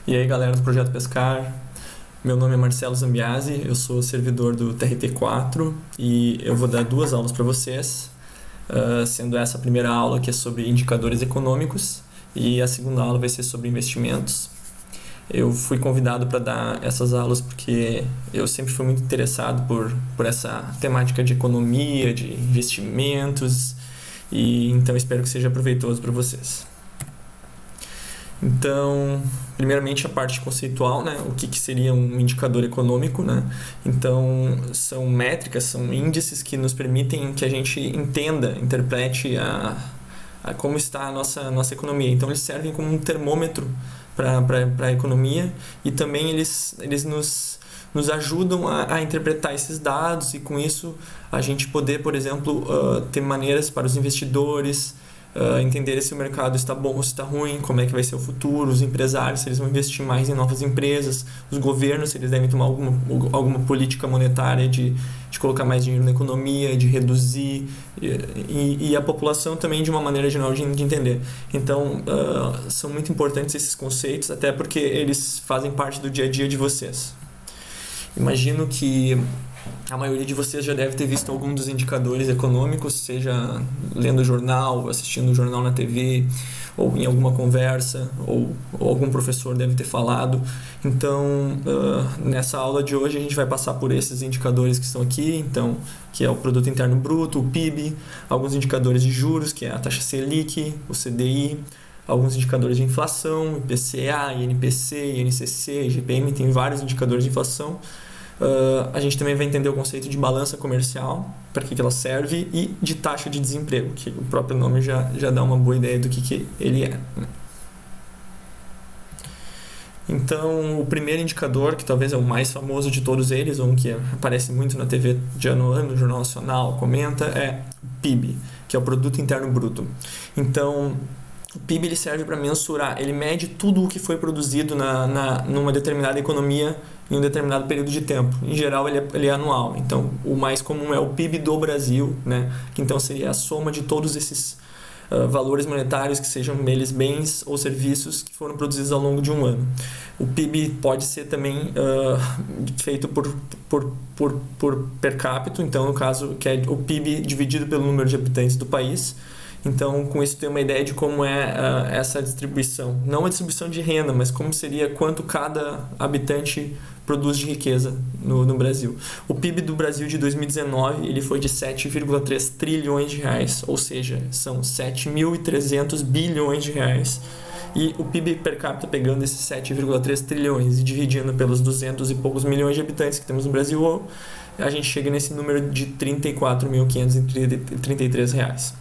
E aí, galera do Projeto Pescar, meu nome é Marcelo Zambiasi, eu sou servidor do TRT4 e eu vou dar duas aulas para vocês, sendo essa a primeira aula que é sobre indicadores econômicos e a segunda aula vai ser sobre investimentos. Eu fui convidado para dar essas aulas porque eu sempre fui muito interessado por essa temática de economia, de investimentos, e então espero que seja proveitoso para vocês. Então, primeiramente a parte conceitual, né? O que seria um indicador econômico, né? Então, são métricas, são índices que nos permitem que a gente entenda, interprete a como está a nossa economia. Então, eles servem como um termômetro para a economia e também eles nos ajudam a interpretar esses dados e com isso a gente poder, por exemplo, ter maneiras para os investidores entender se o mercado está bom ou se está ruim, como é que vai ser o futuro, os empresários, se eles vão investir mais em novas empresas, os governos, se eles devem tomar alguma política monetária de colocar mais dinheiro na economia, de reduzir, e a população também de uma maneira geral de entender. Então, são muito importantes esses conceitos, até porque eles fazem parte do dia a dia de vocês. Imagino que a maioria de vocês já deve ter visto algum dos indicadores econômicos, seja lendo jornal, assistindo o jornal na TV, ou em alguma conversa, ou algum professor deve ter falado. Então, nessa aula de hoje a gente vai passar por esses indicadores que estão aqui, então, que é o Produto Interno Bruto, o PIB, alguns indicadores de juros, que é a taxa Selic, o CDI, alguns indicadores de inflação, IPCA, INPC, INCC, IGPM, tem vários indicadores de inflação. A gente também vai entender o conceito de balança comercial, para que ela serve, e de taxa de desemprego, que o próprio nome já dá uma boa ideia do que ele é. Então, o primeiro indicador, que talvez é o mais famoso de todos eles, ou um que aparece muito na TV de ano a ano, no Jornal Nacional comenta, é o PIB, que é o Produto Interno Bruto. Então, o PIB ele serve para mensurar, ele mede tudo o que foi produzido numa determinada economia em um determinado período de tempo. Em geral, ele é anual. Então, o mais comum é o PIB do Brasil, né? Que então seria a soma de todos esses valores monetários, que sejam eles bens ou serviços que foram produzidos ao longo de um ano. O PIB pode ser também feito por per capita, então, no caso, que é o PIB dividido pelo número de habitantes do país. Então, com isso, tem uma ideia de como é essa distribuição. Não a distribuição de renda, mas como seria quanto cada habitante produz de riqueza no Brasil. O PIB do Brasil de 2019 ele foi de 7,3 trilhões de reais, ou seja, são 7.300 bilhões de reais. E o PIB per capita, pegando esses 7,3 trilhões e dividindo pelos 200 e poucos milhões de habitantes que temos no Brasil, a gente chega nesse número de R$ 34.533 reais.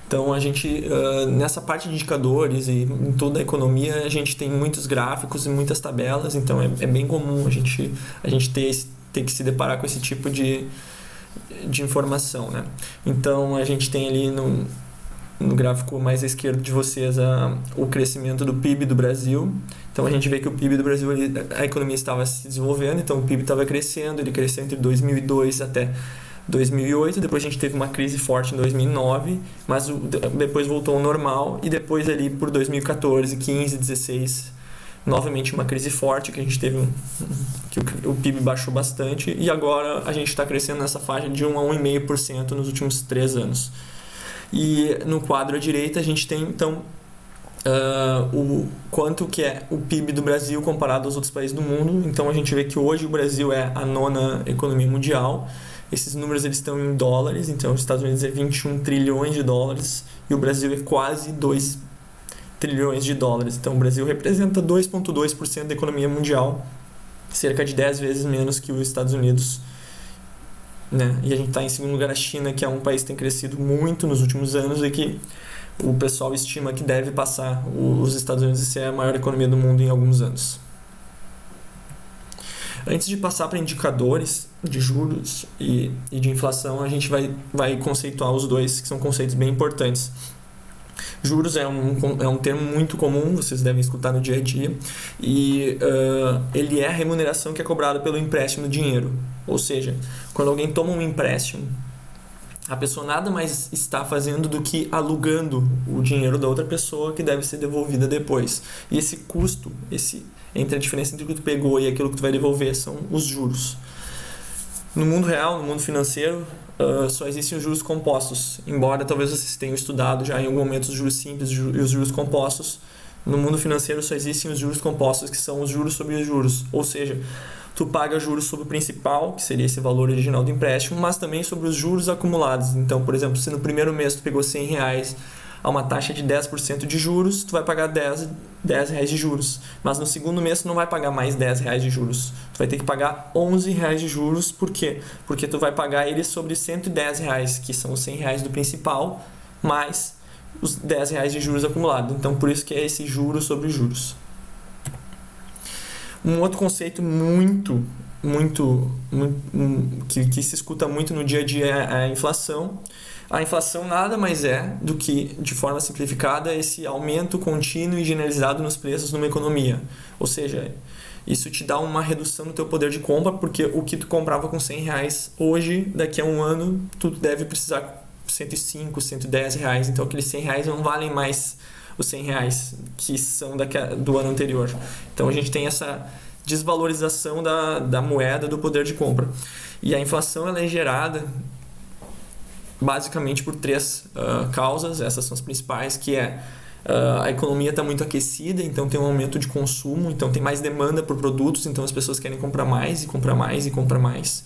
Então, a gente, nessa parte de indicadores e em toda a economia, a gente tem muitos gráficos e muitas tabelas, então é bem comum a gente ter que se deparar com esse tipo de informação, né? Então, a gente tem ali no gráfico mais à esquerda de vocês o crescimento do PIB do Brasil. Então, a gente vê que o PIB do Brasil, a economia estava se desenvolvendo, então o PIB estava crescendo, ele cresceu entre 2002 até 2008, depois a gente teve uma crise forte em 2009, mas depois voltou ao normal, e depois ali por 2014, 15, 16, novamente uma crise forte, que a gente teve que o PIB baixou bastante, e agora a gente está crescendo nessa faixa de 1 a 1,5% nos últimos 3 anos. E no quadro à direita a gente tem então o quanto que é o PIB do Brasil comparado aos outros países do mundo. Então a gente vê que hoje o Brasil é a 9ª economia mundial. Esses números eles estão em dólares, então os Estados Unidos é 21 trilhões de dólares e o Brasil é quase 2 trilhões de dólares. Então o Brasil representa 2,2% da economia mundial, cerca de 10 vezes menos que os Estados Unidos, né? E a gente está em segundo lugar a China, que é um país que tem crescido muito nos últimos anos e que o pessoal estima que deve passar os Estados Unidos e ser a maior economia do mundo em alguns anos. Antes de passar para indicadores de juros e de inflação, a gente vai conceituar os dois, que são conceitos bem importantes. Juros é um termo muito comum, vocês devem escutar no dia a dia, e ele é a remuneração que é cobrada pelo empréstimo de dinheiro. Ou seja, quando alguém toma um empréstimo a pessoa nada mais está fazendo do que alugando o dinheiro da outra pessoa que deve ser devolvida depois. E esse custo, entre a diferença entre o que tu pegou e aquilo que tu vai devolver, são os juros. No mundo real, no mundo financeiro, só existem os juros compostos. Embora talvez vocês tenham estudado já em algum momento os juros simples e os juros compostos, no mundo financeiro só existem os juros compostos, que são os juros sobre os juros. Ou seja, tu paga juros sobre o principal, que seria esse valor original do empréstimo, mas também sobre os juros acumulados. Então, por exemplo, se no primeiro mês tu pegou R$100 a uma taxa de 10% de juros, tu vai pagar 10 reais de juros. Mas no segundo mês tu não vai pagar mais 10 reais de juros. Tu vai ter que pagar 11 reais de juros. Por quê? Porque tu vai pagar eles sobre 110 reais, que são os 100 reais do principal, mais os 10 reais de juros acumulados. Então, por isso que é esse juros sobre juros. Um outro conceito que se escuta muito no dia a dia é a inflação. A inflação nada mais é do que, de forma simplificada, esse aumento contínuo e generalizado nos preços numa economia. Ou seja, isso te dá uma redução no teu poder de compra, porque o que tu comprava com 100 reais, hoje, daqui a um ano, tu deve precisar 105, 110 reais. Então, aqueles 100 reais não valem mais os 100 reais que são do ano anterior. Então, a gente tem essa desvalorização da moeda, do poder de compra. E a inflação ela é gerada basicamente por três causas. Essas são as principais, que é a economia está muito aquecida, então tem um aumento de consumo, então tem mais demanda por produtos, então as pessoas querem comprar mais e comprar mais e comprar mais.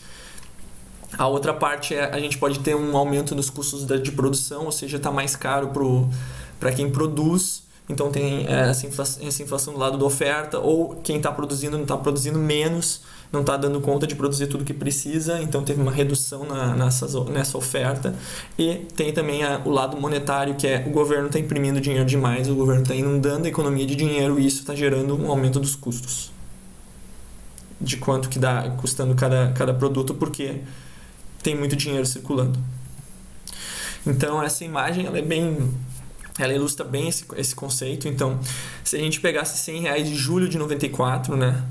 A outra parte é a gente pode ter um aumento nos custos de produção, ou seja, está mais caro para quem produz. Então tem essa inflação do lado da oferta, ou quem está produzindo não está produzindo menos, não está dando conta de produzir tudo que precisa, então teve uma redução nessa oferta. E tem também o lado monetário, que é o governo está imprimindo dinheiro demais, o governo está inundando a economia de dinheiro e isso está gerando um aumento dos custos. De quanto que dá custando cada produto, porque tem muito dinheiro circulando. Então essa imagem ela ilustra bem esse conceito. Então, se a gente pegasse 100 reais de julho de 94, né,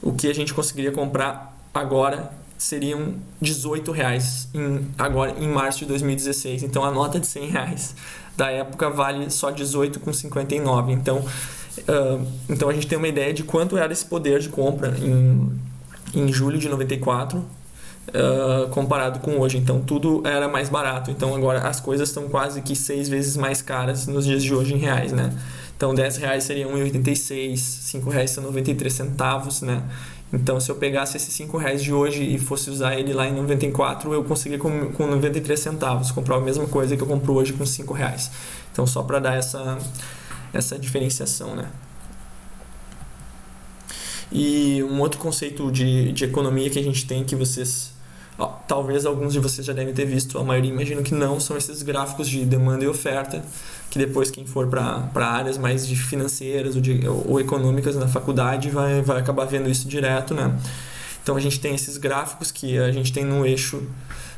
o que a gente conseguiria comprar agora seriam 18 reais agora em março de 2016. Então, a nota de 100 reais da época vale só 18,59. Então, a gente tem uma ideia de quanto era esse poder de compra em julho de 94, comparado com hoje. Então tudo era mais barato, então agora as coisas estão quase que 6 vezes mais caras nos dias de hoje em reais, né? Então 10 reais seria 1,86, 5 reais são 93 centavos, né? Então se eu pegasse esses 5 reais de hoje e fosse usar ele lá em 94, eu conseguiria com 93 centavos comprar a mesma coisa que eu compro hoje com 5 reais. Então só para dar essa diferenciação, né? E um outro conceito de economia que a gente tem, que talvez alguns de vocês já devem ter visto, a maioria imagino que não, são esses gráficos de demanda e oferta, que depois quem for para áreas mais de financeiras ou econômicas na faculdade vai acabar vendo isso direto, né? Então a gente tem esses gráficos que a gente tem no eixo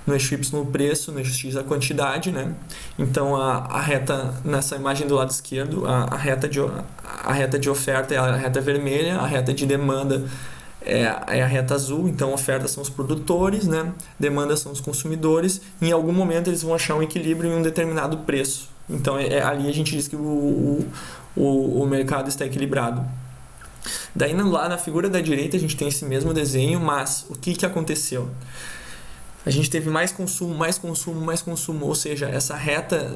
Y o preço, no eixo X a quantidade, né? Então a reta, nessa imagem do lado esquerdo, a reta de oferta é a reta vermelha, a reta de demanda é a reta azul. Então oferta são os produtores, né? Demanda são os consumidores. Em algum momento eles vão achar um equilíbrio em um determinado preço. Então ali a gente diz que o mercado está equilibrado. Daí lá na figura da direita a gente tem esse mesmo desenho, mas o que aconteceu? A gente teve mais consumo, ou seja, essa reta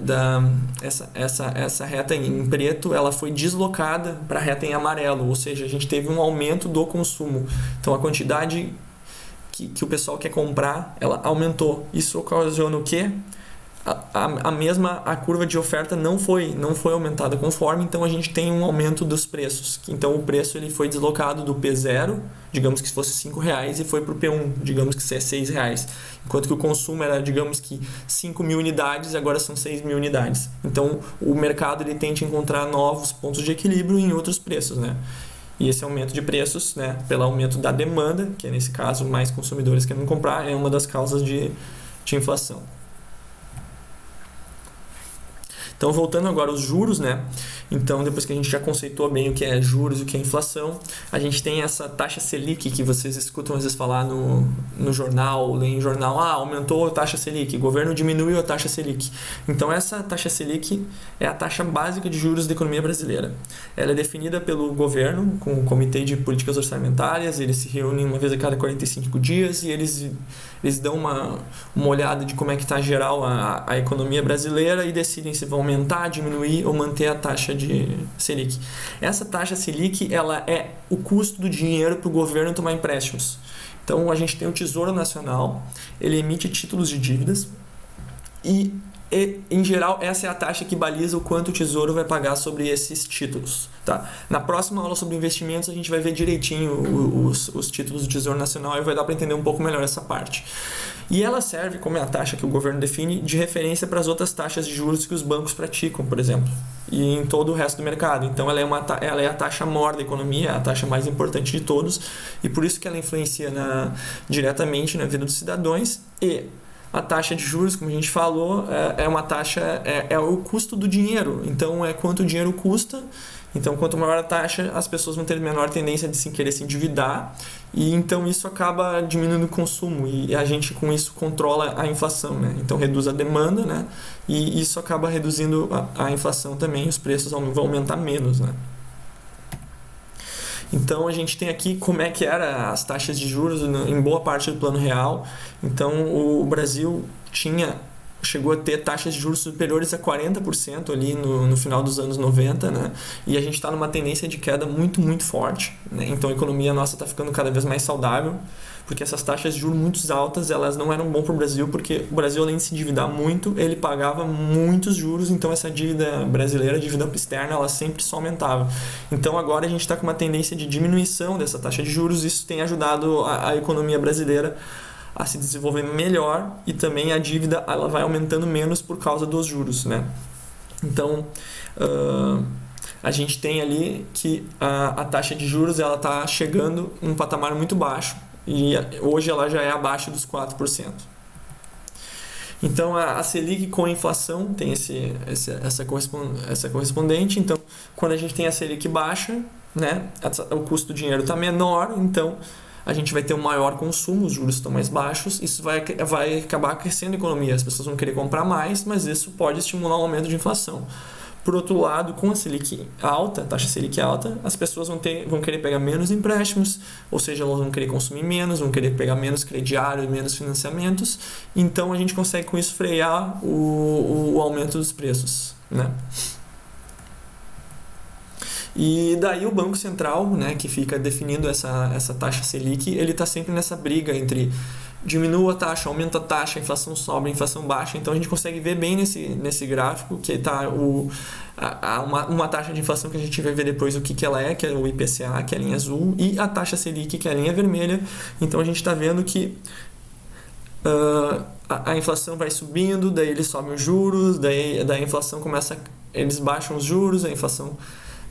essa reta em preto, ela foi deslocada para a reta em amarelo, ou seja, a gente teve um aumento do consumo. Então a quantidade que o pessoal quer comprar, ela aumentou. Isso ocasiona o quê? A curva de oferta não foi aumentada conforme, então a gente tem um aumento dos preços. Então o preço ele foi deslocado do P0, digamos que fosse 5 reais, e foi para o P1, digamos que é 6 reais. Enquanto que o consumo era, digamos que 5 mil unidades, agora são 6 mil unidades. Então o mercado ele tenta encontrar novos pontos de equilíbrio em outros preços, né? E esse aumento de preços, né, pelo aumento da demanda, que é nesse caso mais consumidores querendo comprar, é uma das causas de inflação. Então, voltando agora aos juros, né? Então, depois que a gente já conceitou bem o que é juros e o que é inflação, a gente tem essa taxa Selic que vocês escutam às vezes falar no jornal, lêem em jornal, aumentou a taxa Selic, o governo diminuiu a taxa Selic. Então, essa taxa Selic é a taxa básica de juros da economia brasileira. Ela é definida pelo governo, com o Comitê de Políticas Orçamentárias, eles se reúnem uma vez a cada 45 dias e eles dão uma olhada de como é que está geral a economia brasileira e decidem se vão aumentar, diminuir ou manter a taxa de Selic. Essa taxa Selic ela é o custo do dinheiro para o governo tomar empréstimos. Então a gente tem o Tesouro Nacional, ele emite títulos de dívidas e em geral, essa é a taxa que baliza o quanto o Tesouro vai pagar sobre esses títulos. Tá? Na próxima aula sobre investimentos, a gente vai ver direitinho os títulos do Tesouro Nacional e vai dar para entender um pouco melhor essa parte. E ela serve, como é a taxa que o governo define, de referência para as outras taxas de juros que os bancos praticam, por exemplo, e em todo o resto do mercado. Então, ela é a taxa maior da economia, a taxa mais importante de todos, e por isso que ela influencia diretamente na vida dos cidadãos. E a taxa de juros, como a gente falou, é uma taxa, é o custo do dinheiro. Então, é quanto o dinheiro custa. Então, quanto maior a taxa, as pessoas vão ter menor tendência de querer se endividar. E então, isso acaba diminuindo o consumo. E a gente, com isso, controla a inflação, né? Então, reduz a demanda, né? E isso acaba reduzindo a inflação também. Os preços vão aumentar menos, né? Então, a gente tem aqui como é que eram as taxas de juros em boa parte do Plano Real. Então, o Brasil chegou a ter taxas de juros superiores a 40% ali no final dos anos 90, né? E a gente está numa tendência de queda muito, muito forte, né? Então, a economia nossa está ficando cada vez mais saudável, porque essas taxas de juros muito altas, elas não eram bom para o Brasil, porque o Brasil, além de se endividar muito, ele pagava muitos juros, então essa dívida brasileira, a dívida externa, ela sempre só aumentava. Então agora a gente está com uma tendência de diminuição dessa taxa de juros, isso tem ajudado a economia brasileira a se desenvolver melhor e também a dívida ela vai aumentando menos por causa dos juros, né? Então, a gente tem ali que a taxa de juros ela está chegando em um patamar muito baixo, e hoje ela já é abaixo dos 4%. Então, a Selic com a inflação tem essa correspondente. Então, quando a gente tem a Selic baixa, né, o custo do dinheiro está menor, então a gente vai ter um maior consumo, os juros estão mais baixos, isso vai acabar crescendo a economia, as pessoas vão querer comprar mais, mas isso pode estimular um aumento de inflação. Por outro lado, com a Selic alta, taxa Selic alta, as pessoas vão querer pegar menos empréstimos, ou seja, elas vão querer consumir menos, vão querer pegar menos crediário, menos financiamentos. Então, a gente consegue com isso frear o aumento dos preços, né? E daí o Banco Central, né, que fica definindo essa taxa Selic, ele está sempre nessa briga entre diminua a taxa, aumenta a taxa, a inflação sobe, a inflação baixa. Então a gente consegue ver bem nesse gráfico que está uma taxa de inflação que a gente vai ver depois o que ela é, que é o IPCA, que é a linha azul, e a taxa Selic, que é a linha vermelha. Então a gente está vendo que a inflação vai subindo, daí eles sobem os juros, daí a inflação eles baixam os juros, a inflação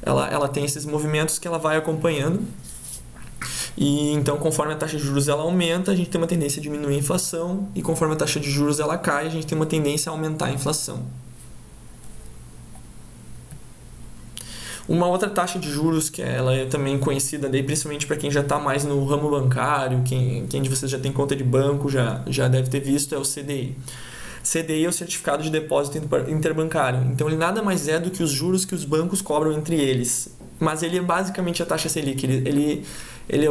ela tem esses movimentos que ela vai acompanhando. E então, conforme a taxa de juros ela aumenta, a gente tem uma tendência a diminuir a inflação, e conforme a taxa de juros ela cai, a gente tem uma tendência a aumentar a inflação. Uma outra taxa de juros que ela é também conhecida, daí, principalmente para quem já está mais no ramo bancário, quem de vocês já tem conta de banco já deve ter visto, é o CDI. CDI é o Certificado de Depósito Interbancário. Então, ele nada mais é do que os juros que os bancos cobram entre eles. Mas ele é basicamente a taxa Selic. Ele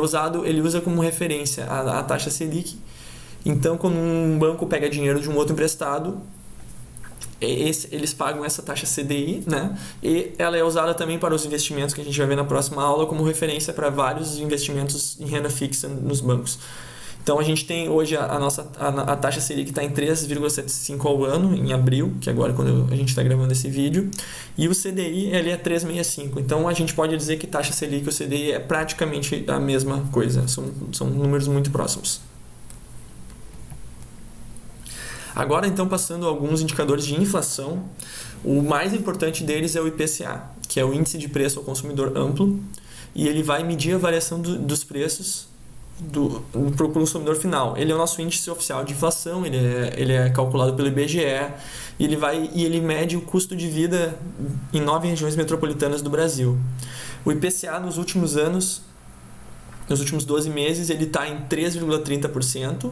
usa como referência a taxa Selic. Então, quando um banco pega dinheiro de um outro emprestado, eles pagam essa taxa CDI, né? E ela é usada também para os investimentos, que a gente vai ver na próxima aula, como referência para vários investimentos em renda fixa nos bancos. Então, a gente tem hoje a taxa Selic está em 3,75 ao ano, em abril, que é agora quando a gente está gravando esse vídeo, e o CDI ele é 3,65. Então, a gente pode dizer que taxa Selic e o CDI é praticamente a mesma coisa, são números muito próximos. Agora, então, passando a alguns indicadores de inflação, o mais importante deles é o IPCA, que é o Índice de Preço ao Consumidor Amplo, e ele vai medir a variação dos preços para o consumidor final. Ele é o nosso índice oficial de inflação, ele é calculado pelo IBGE e ele mede o custo de vida em 9 regiões metropolitanas do Brasil. O IPCA nos últimos 12 meses, ele está em 3,30%,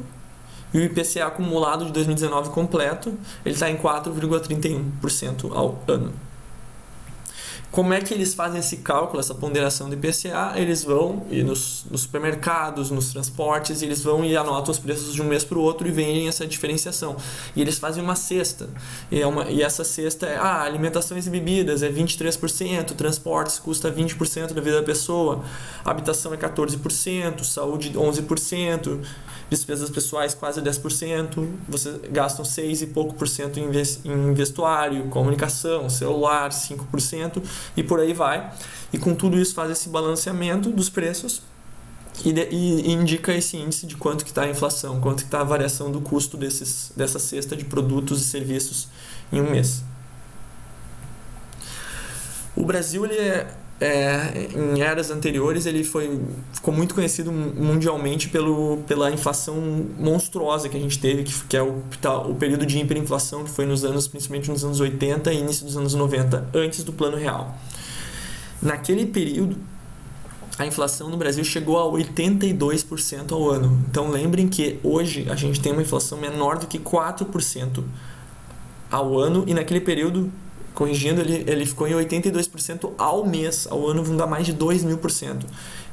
e o IPCA acumulado de 2019 completo, ele está em 4,31% ao ano. Como é que eles fazem esse cálculo, essa ponderação do IPCA? Eles vão ir nos supermercados, nos transportes, e eles vão e anotam os preços de um mês para o outro e veem essa diferenciação. E eles fazem uma cesta. E essa cesta é alimentações e bebidas é 23%, transportes custa 20% da vida da pessoa, habitação é 14%, saúde 11%, despesas pessoais quase 10%, vocês gastam 6 e pouco por cento em vestuário, comunicação, celular, 5%, e por aí vai. E com tudo isso faz esse balanceamento dos preços e indica esse índice de quanto que está a inflação, quanto que está a variação do custo dessa cesta de produtos e serviços em um mês. O Brasil, em eras anteriores, ele ficou muito conhecido mundialmente pela inflação monstruosa que a gente teve, que é o período de hiperinflação, que foi principalmente nos anos 80 e início dos anos 90, antes do Plano Real. Naquele período, a inflação no Brasil chegou a 82% ao ano. Então lembrem que hoje a gente tem uma inflação menor do que 4% ao ano, e naquele período, corrigindo, ele ficou em 82% ao mês. Ao ano vão dar mais de 2.000%.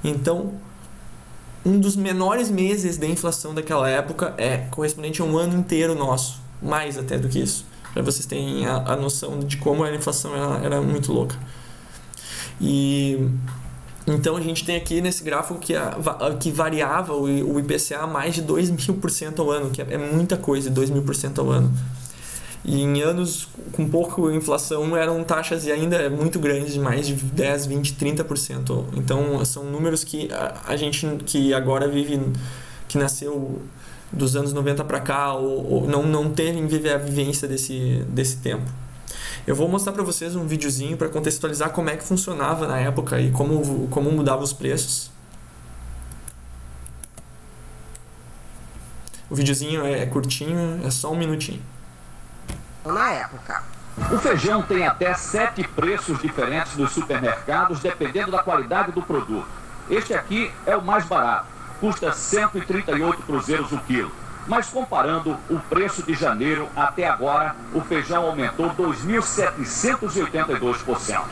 Então, um dos menores meses de inflação daquela época é correspondente a um ano inteiro nosso, mais até do que isso, para vocês terem a noção de como a inflação era muito louca. E então a gente tem aqui nesse gráfico que variava o IPCA mais de 2.000% ao ano, que é muita coisa, 2.000% ao ano. E em anos com pouca inflação eram taxas ainda muito grandes, de mais de 10, 20, 30%. Então são números que a gente que agora que nasceu dos anos 90 para cá, ou não teve a vivência desse tempo. Eu vou mostrar para vocês um videozinho para contextualizar como é que funcionava na época e como mudava os preços. O videozinho é curtinho, é só um minutinho. Na época, o feijão tem até 7 preços diferentes nos supermercados, dependendo da qualidade do produto. Este aqui é o mais barato, custa 138 cruzeiros o quilo. Mas comparando o preço de janeiro até agora, o feijão aumentou 2.782%.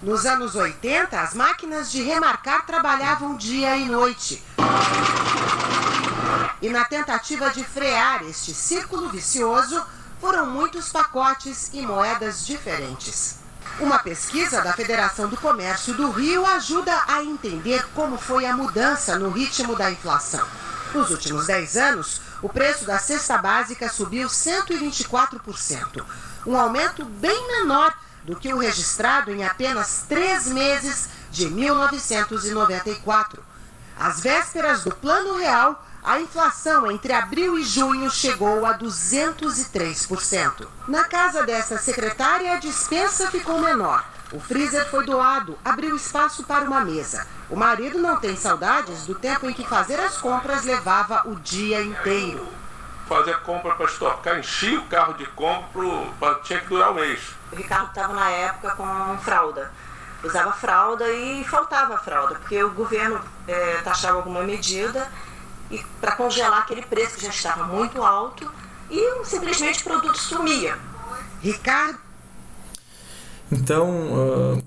Nos anos 80, as máquinas de remarcar trabalhavam dia e noite. E na tentativa de frear este círculo vicioso, foram muitos pacotes e moedas diferentes. Uma pesquisa da Federação do Comércio do Rio ajuda a entender como foi a mudança no ritmo da inflação. Nos últimos 10 anos, o preço da cesta básica subiu 124%, um aumento bem menor do que o registrado em apenas 3 meses de 1994. Às vésperas do Plano Real, a inflação entre abril e junho chegou a 203%. Na casa dessa secretária, a despensa ficou menor. O freezer foi doado, abriu espaço para uma mesa. O marido não tem saudades do tempo em que fazer as compras levava o dia inteiro. Fazia compra para estocar, enchia o carro de compra, tinha que durar um mês. O Ricardo estava na época com fralda. Usava fralda e faltava fralda, porque o governo taxava alguma medida para congelar aquele preço que já estava muito alto e simplesmente o produto sumia. Ricardo. Então,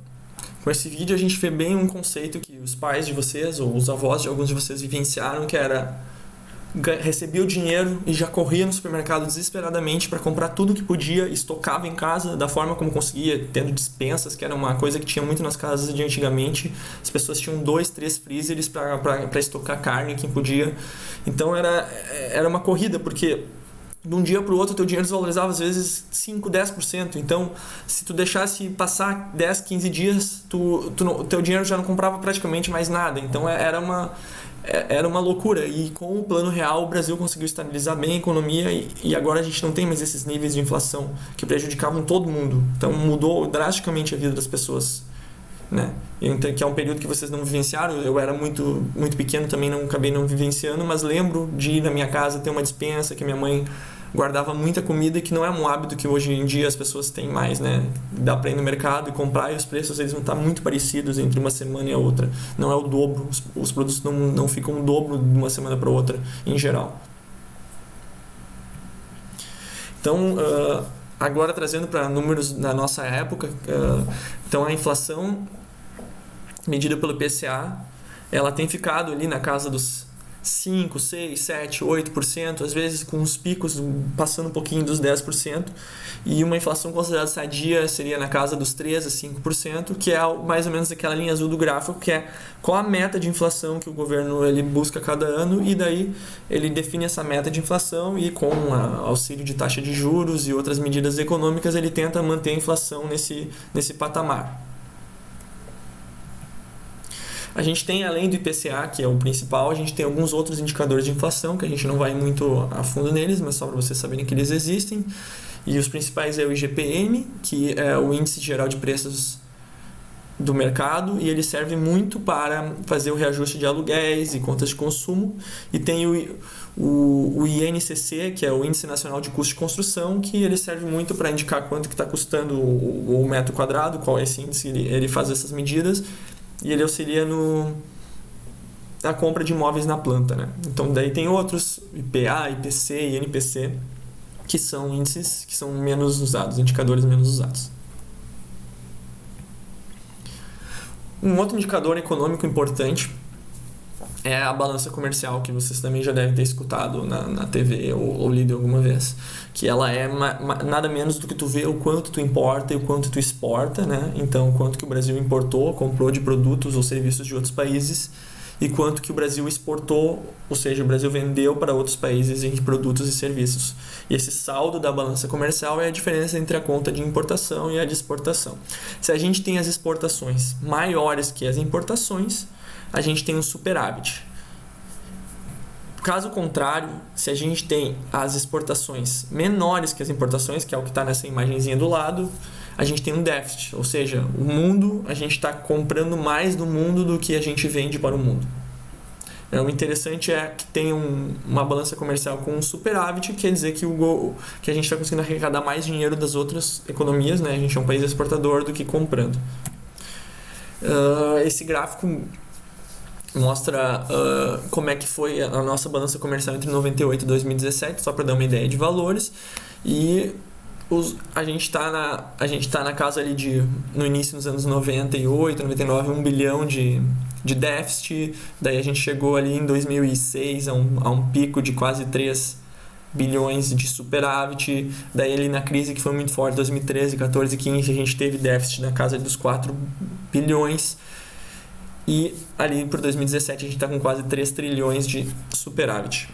com esse vídeo a gente vê bem um conceito que os pais de vocês ou os avós de alguns de vocês vivenciaram, que era recebia o dinheiro e já corria no supermercado desesperadamente para comprar tudo que podia, estocava em casa da forma como conseguia, tendo dispensas, que era uma coisa que tinha muito nas casas de antigamente. As pessoas tinham 2, 3 freezers para estocar carne, quem podia. Então era uma corrida, porque de um dia para o outro o teu dinheiro desvalorizava às vezes 5, 10%. Então, se tu deixasse passar 10, 15 dias, teu dinheiro já não comprava praticamente mais nada. Então era uma loucura. E com o Plano Real o Brasil conseguiu estabilizar bem a economia e agora a gente não tem mais esses níveis de inflação que prejudicavam todo mundo. Então mudou drasticamente a vida das pessoas né? Que é um período que vocês não vivenciaram. Eu era muito pequeno, também acabei não vivenciando, mas lembro de ir na minha casa, ter uma despensa, que minha mãe guardava muita comida, que não é um hábito que hoje em dia as pessoas têm mais, né? Dá para ir no mercado e comprar, e os preços eles vão estar muito parecidos entre uma semana e a outra. Não é o dobro, os produtos não ficam o dobro de uma semana para outra, em geral. Então, agora trazendo para números da nossa época, então a inflação medida pelo IPCA, ela tem ficado ali na casa dos 5, 6, 7, 8%, às vezes com os picos passando um pouquinho dos 10%, e uma inflação considerada sadia seria na casa dos 3 a 5%, que é mais ou menos aquela linha azul do gráfico, que é qual a meta de inflação que o governo ele busca cada ano, e daí ele define essa meta de inflação e com auxílio de taxa de juros e outras medidas econômicas ele tenta manter a inflação nesse patamar. A gente tem, além do IPCA, que é o principal, a gente tem alguns outros indicadores de inflação, que a gente não vai muito a fundo neles, mas só para vocês saberem que eles existem. E os principais é o IGPM, que é o Índice Geral de Preços do Mercado, e ele serve muito para fazer o reajuste de aluguéis e contas de consumo. E tem o INCC, que é o Índice Nacional de Custo de Construção, que ele serve muito para indicar quanto que está custando o metro quadrado, qual é esse índice, ele faz essas medidas. E ele auxilia na compra de imóveis na planta, né? Então daí tem outros, IPA, IPC e NPC, que são índices que são menos usados, indicadores menos usados. Um outro indicador econômico importante é a balança comercial, que vocês também já devem ter escutado na TV ou lido alguma vez, que ela é nada menos do que tu vê o quanto tu importa e o quanto tu exporta, né? Então, quanto que o Brasil importou, comprou de produtos ou serviços de outros países, e quanto que o Brasil exportou, ou seja, o Brasil vendeu para outros países em produtos e serviços. E esse saldo da balança comercial é a diferença entre a conta de importação e a de exportação. Se a gente tem as exportações maiores que as importações, a gente tem um superávit. Caso contrário, se a gente tem as exportações menores que as importações, que é o que está nessa imagenzinha do lado, a gente tem um déficit, ou seja, o mundo, a gente está comprando mais do mundo do que a gente vende para o mundo. O interessante é que tem uma balança comercial com um superávit, quer dizer que a gente está conseguindo arrecadar mais dinheiro das outras economias, né? A gente é um país exportador do que comprando. Esse gráfico mostra como é que foi a nossa balança comercial entre 98 e 2017, só para dar uma ideia de valores. E a gente está na casa ali no início dos anos 98, 99, 1 bilhão de déficit. Daí a gente chegou ali em 2006 a um pico de quase 3 bilhões de superávit. Daí ali na crise que foi muito forte, 2013, 14, 15, a gente teve déficit na casa dos 4 bilhões. E ali por 2017 a gente está com quase 3 trilhões de superávit.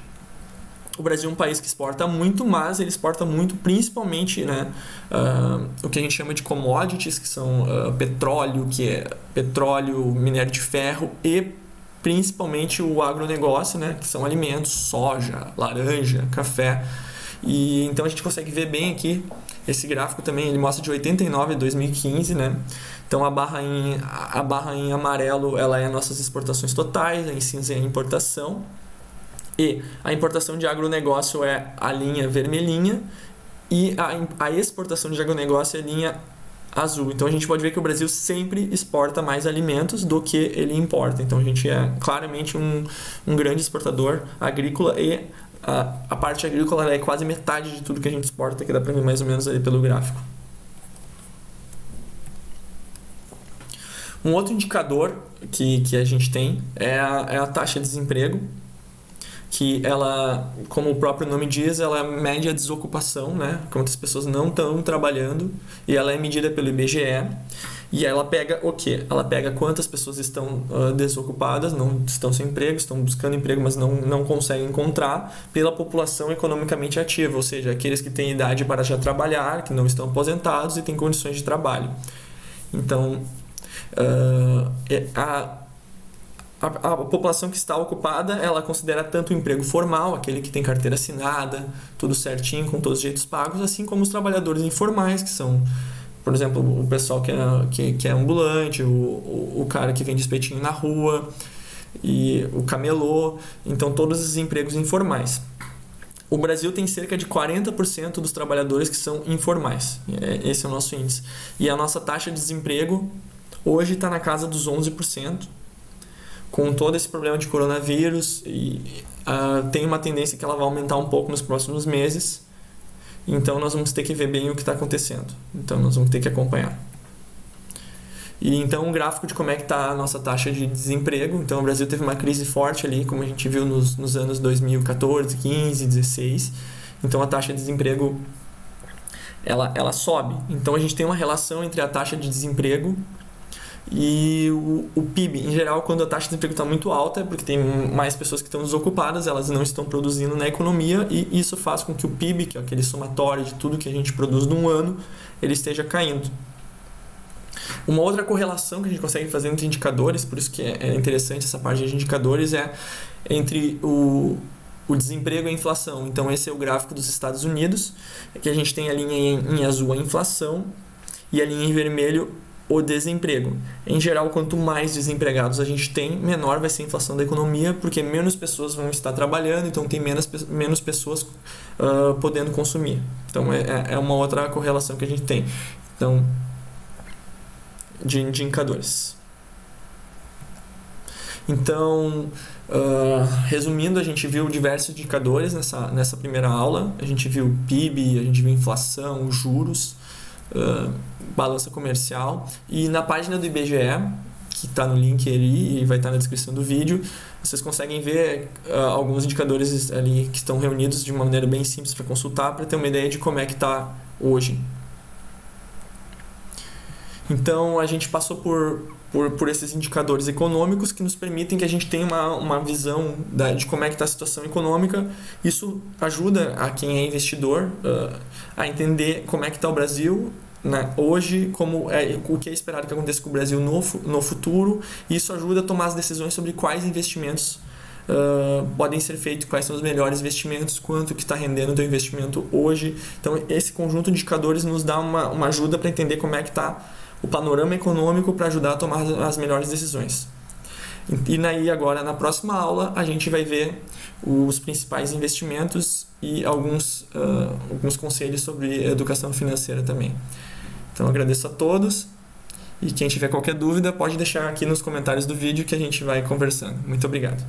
O Brasil é um país que exporta muito, mas ele exporta muito principalmente, né, o que a gente chama de commodities, que são petróleo, minério de ferro e principalmente o agronegócio, né, que são alimentos, soja, laranja, café. E então a gente consegue ver bem aqui, esse gráfico também, ele mostra de 89 a 2015, né? Então a barra em amarelo, ela é nossas exportações totais, em cinza é a importação. E a importação de agronegócio é a linha vermelhinha e a exportação de agronegócio é a linha azul. Então a gente pode ver que o Brasil sempre exporta mais alimentos do que ele importa. Então a gente é claramente um grande exportador agrícola e a parte agrícola é quase metade de tudo que a gente exporta, que dá para ver mais ou menos ali pelo gráfico. Um outro indicador que a gente tem é a taxa de desemprego, que ela, como o próprio nome diz, ela mede a desocupação, né? Quantas pessoas não estão trabalhando, e ela é medida pelo IBGE. E ela pega o quê? Ela pega quantas pessoas estão desocupadas, não estão sem emprego, estão buscando emprego, mas não conseguem encontrar, pela população economicamente ativa, ou seja, aqueles que têm idade para já trabalhar, que não estão aposentados e têm condições de trabalho. Então, a população que está ocupada, ela considera tanto o emprego formal, aquele que tem carteira assinada, tudo certinho, com todos os direitos pagos, assim como os trabalhadores informais, que são por exemplo, o pessoal que é ambulante, o cara que vende espetinho na rua, e o camelô, então todos os empregos informais. O Brasil tem cerca de 40% dos trabalhadores que são informais, esse é o nosso índice. E a nossa taxa de desemprego hoje está na casa dos 11%, com todo esse problema de coronavírus, e tem uma tendência que ela vai aumentar um pouco nos próximos meses, então nós vamos ter que ver bem o que está acontecendo, então nós vamos ter que acompanhar. E então um gráfico de como é que está a nossa taxa de desemprego. Então o Brasil teve uma crise forte ali, como a gente viu nos anos 2014, 15, 16. Então a taxa de desemprego ela sobe. Então a gente tem uma relação entre a taxa de desemprego e o PIB. Em geral, quando a taxa de desemprego está muito alta, é porque tem mais pessoas que estão desocupadas, elas não estão produzindo na economia, e isso faz com que o PIB, que é aquele somatório de tudo que a gente produz num ano, ele esteja caindo. Uma outra correlação que a gente consegue fazer entre indicadores, por isso que é interessante essa parte de indicadores, é entre o desemprego e a inflação. Então esse é o gráfico dos Estados Unidos, que a gente tem a linha em azul a inflação e a linha em vermelho o desemprego. Em geral, quanto mais desempregados a gente tem, menor vai ser a inflação da economia, porque menos pessoas vão estar trabalhando, então tem menos pessoas podendo consumir. Então é uma outra correlação que a gente tem. Então, de indicadores. Então, resumindo, a gente viu diversos indicadores nessa primeira aula. A gente viu PIB, a gente viu inflação, juros, balança comercial. E na página do IBGE, que está no link ali e vai estar na descrição do vídeo, vocês conseguem ver alguns indicadores ali que estão reunidos de uma maneira bem simples para consultar, para ter uma ideia de como é que está hoje. Então, a gente passou por esses indicadores econômicos que nos permitem que a gente tenha uma visão de como é que está a situação econômica. Isso ajuda a quem é investidor a entender como é que está o Brasil hoje, o que é esperado que aconteça com o Brasil no futuro. E isso ajuda a tomar as decisões sobre quais investimentos podem ser feitos, quais são os melhores investimentos, quanto que está rendendo o teu investimento hoje. Então, esse conjunto de indicadores nos dá uma ajuda para entender como é que está o panorama econômico, para ajudar a tomar as melhores decisões. E agora, na próxima aula, a gente vai ver os principais investimentos e alguns conselhos sobre educação financeira também. Então, agradeço a todos, e quem tiver qualquer dúvida pode deixar aqui nos comentários do vídeo que a gente vai conversando. Muito obrigado.